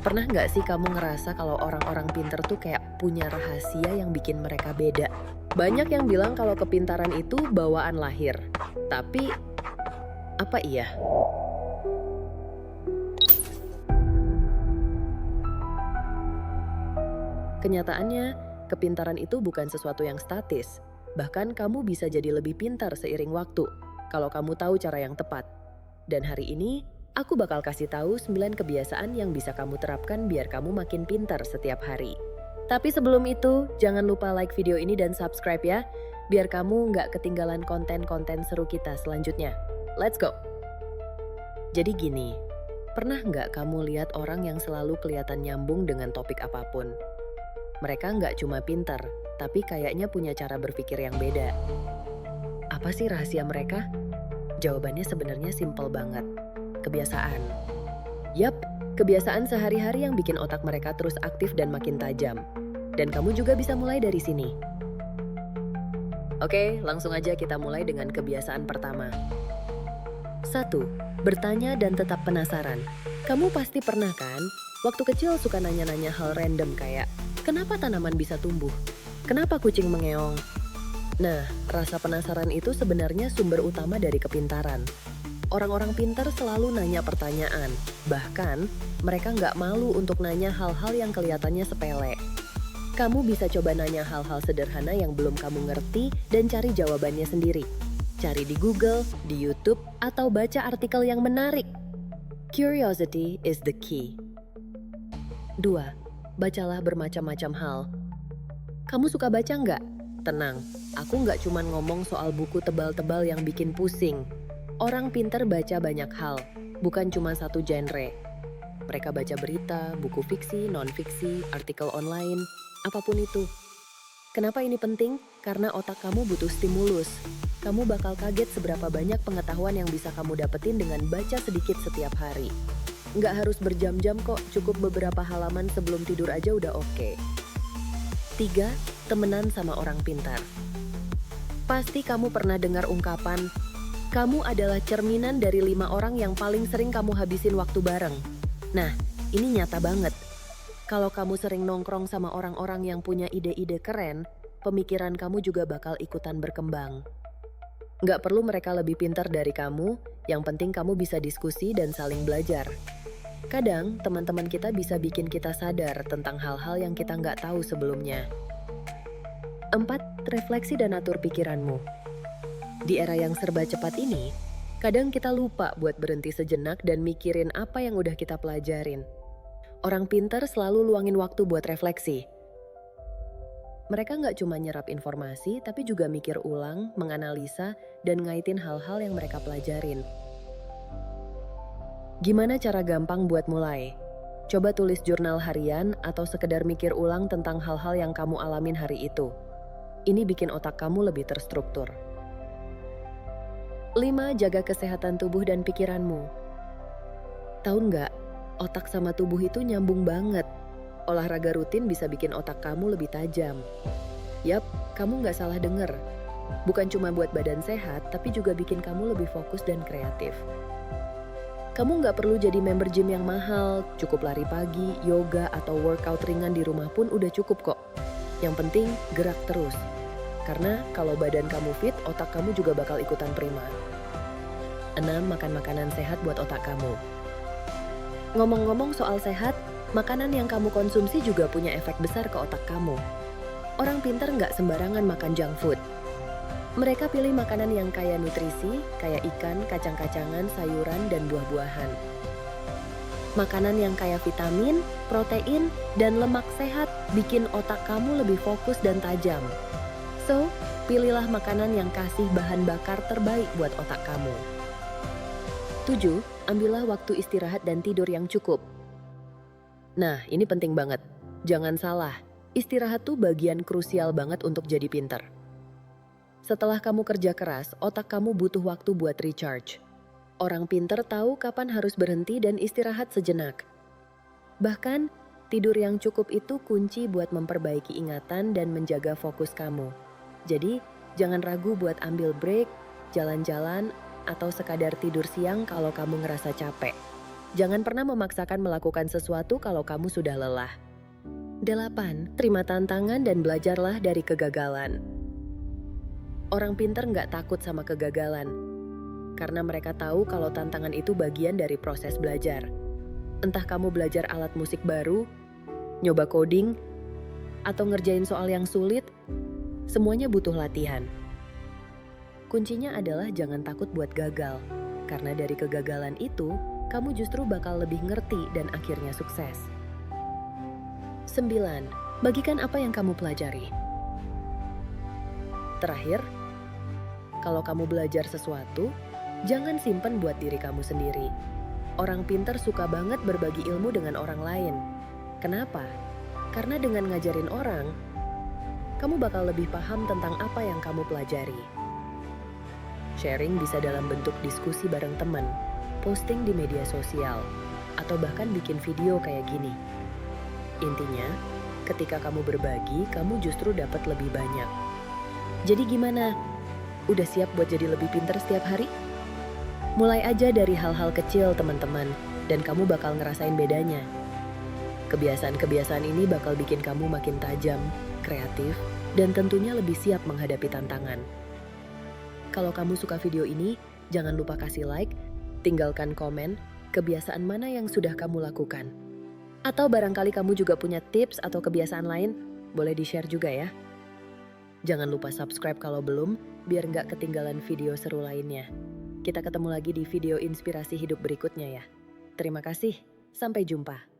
Pernah nggak sih kamu ngerasa kalau orang-orang pinter tuh kayak punya rahasia yang bikin mereka beda? Banyak yang bilang kalau kepintaran itu bawaan lahir. Tapi, apa iya? Kenyataannya, kepintaran itu bukan sesuatu yang statis. Bahkan kamu bisa jadi lebih pintar seiring waktu, kalau kamu tahu cara yang tepat. Dan hari ini, aku bakal kasih tahu 9 kebiasaan yang bisa kamu terapkan biar kamu makin pintar setiap hari. Tapi sebelum itu, jangan lupa like video ini dan subscribe ya, biar kamu nggak ketinggalan konten-konten seru kita selanjutnya. Let's go! Jadi gini, pernah nggak kamu lihat orang yang selalu kelihatan nyambung dengan topik apapun? Mereka nggak cuma pintar, tapi kayaknya punya cara berpikir yang beda. Apa sih rahasia mereka? Jawabannya sebenarnya simpel banget. Kebiasaan. Yap, kebiasaan sehari-hari yang bikin otak mereka terus aktif dan makin tajam. Dan kamu juga bisa mulai dari sini. Oke, langsung aja kita mulai dengan kebiasaan pertama. 1. Bertanya dan tetap penasaran. Kamu pasti pernah kan, waktu kecil suka nanya-nanya hal random kayak, kenapa tanaman bisa tumbuh? Kenapa kucing mengeong? Nah, rasa penasaran itu sebenarnya sumber utama dari kepintaran. Orang-orang pintar selalu nanya pertanyaan. Bahkan, mereka nggak malu untuk nanya hal-hal yang kelihatannya sepele. Kamu bisa coba nanya hal-hal sederhana yang belum kamu ngerti dan cari jawabannya sendiri. Cari di Google, di YouTube, atau baca artikel yang menarik. Curiosity is the key. 2. Bacalah bermacam-macam hal. Kamu suka baca nggak? Tenang, aku nggak cuma ngomong soal buku tebal-tebal yang bikin pusing. Orang pintar baca banyak hal, bukan cuma satu genre. Mereka baca berita, buku fiksi, non-fiksi, artikel online, apapun itu. Kenapa ini penting? Karena otak kamu butuh stimulus. Kamu bakal kaget seberapa banyak pengetahuan yang bisa kamu dapetin dengan baca sedikit setiap hari. Nggak harus berjam-jam kok, cukup beberapa halaman sebelum tidur aja udah oke. 3. Temenan sama orang pintar. Pasti kamu pernah dengar ungkapan, kamu adalah cerminan dari 5 orang yang paling sering kamu habisin waktu bareng. Nah, ini nyata banget. Kalau kamu sering nongkrong sama orang-orang yang punya ide-ide keren, pemikiran kamu juga bakal ikutan berkembang. Nggak perlu mereka lebih pintar dari kamu, yang penting kamu bisa diskusi dan saling belajar. Kadang, teman-teman kita bisa bikin kita sadar tentang hal-hal yang kita nggak tahu sebelumnya. 4. Refleksi dan atur pikiranmu. Di era yang serba cepat ini, kadang kita lupa buat berhenti sejenak dan mikirin apa yang udah kita pelajarin. Orang pintar selalu luangin waktu buat refleksi. Mereka nggak cuma nyerap informasi, tapi juga mikir ulang, menganalisa, dan ngaitin hal-hal yang mereka pelajarin. Gimana cara gampang buat mulai? Coba tulis jurnal harian atau sekedar mikir ulang tentang hal-hal yang kamu alamin hari itu. Ini bikin otak kamu lebih terstruktur. 5. Jaga kesehatan tubuh dan pikiranmu. Tahu nggak, otak sama tubuh itu nyambung banget. Olahraga rutin bisa bikin otak kamu lebih tajam. Yap, kamu nggak salah denger. Bukan cuma buat badan sehat, tapi juga bikin kamu lebih fokus dan kreatif. Kamu nggak perlu jadi member gym yang mahal, cukup lari pagi, yoga, atau workout ringan di rumah pun udah cukup kok. Yang penting, gerak terus. Karena kalau badan kamu fit, otak kamu juga bakal ikutan prima. 6. Makan makanan sehat buat otak kamu. Ngomong-ngomong soal sehat, makanan yang kamu konsumsi juga punya efek besar ke otak kamu. Orang pintar nggak sembarangan makan junk food. Mereka pilih makanan yang kaya nutrisi, kayak ikan, kacang-kacangan, sayuran, dan buah-buahan. Makanan yang kaya vitamin, protein, dan lemak sehat bikin otak kamu lebih fokus dan tajam. So, pilihlah makanan yang kasih bahan bakar terbaik buat otak kamu. 7. Ambillah waktu istirahat dan tidur yang cukup. Nah, ini penting banget. Jangan salah, istirahat tuh bagian krusial banget untuk jadi pintar. Setelah kamu kerja keras, otak kamu butuh waktu buat recharge. Orang pintar tahu kapan harus berhenti dan istirahat sejenak. Bahkan, tidur yang cukup itu kunci buat memperbaiki ingatan dan menjaga fokus kamu. Jadi, jangan ragu buat ambil break, jalan-jalan, atau sekadar tidur siang kalau kamu ngerasa capek. Jangan pernah memaksakan melakukan sesuatu kalau kamu sudah lelah. 8. Terima tantangan dan belajarlah dari kegagalan. Orang pintar nggak takut sama kegagalan, karena mereka tahu kalau tantangan itu bagian dari proses belajar. Entah kamu belajar alat musik baru, nyoba coding, atau ngerjain soal yang sulit, semuanya butuh latihan. Kuncinya adalah jangan takut buat gagal, karena dari kegagalan itu, kamu justru bakal lebih ngerti dan akhirnya sukses. 9. Bagikan apa yang kamu pelajari. Terakhir, kalau kamu belajar sesuatu, jangan simpen buat diri kamu sendiri. Orang pintar suka banget berbagi ilmu dengan orang lain. Kenapa? Karena dengan ngajarin orang, kamu bakal lebih paham tentang apa yang kamu pelajari. Sharing bisa dalam bentuk diskusi bareng teman, posting di media sosial, atau bahkan bikin video kayak gini. Intinya, ketika kamu berbagi, kamu justru dapat lebih banyak. Jadi gimana? Udah siap buat jadi lebih pintar setiap hari? Mulai aja dari hal-hal kecil, teman-teman, dan kamu bakal ngerasain bedanya. Kebiasaan-kebiasaan ini bakal bikin kamu makin tajam, kreatif, dan tentunya lebih siap menghadapi tantangan. Kalau kamu suka video ini, jangan lupa kasih like, tinggalkan komen, kebiasaan mana yang sudah kamu lakukan. Atau barangkali kamu juga punya tips atau kebiasaan lain, boleh di-share juga ya. Jangan lupa subscribe kalau belum, biar nggak ketinggalan video seru lainnya. Kita ketemu lagi di video inspirasi hidup berikutnya ya. Terima kasih, sampai jumpa.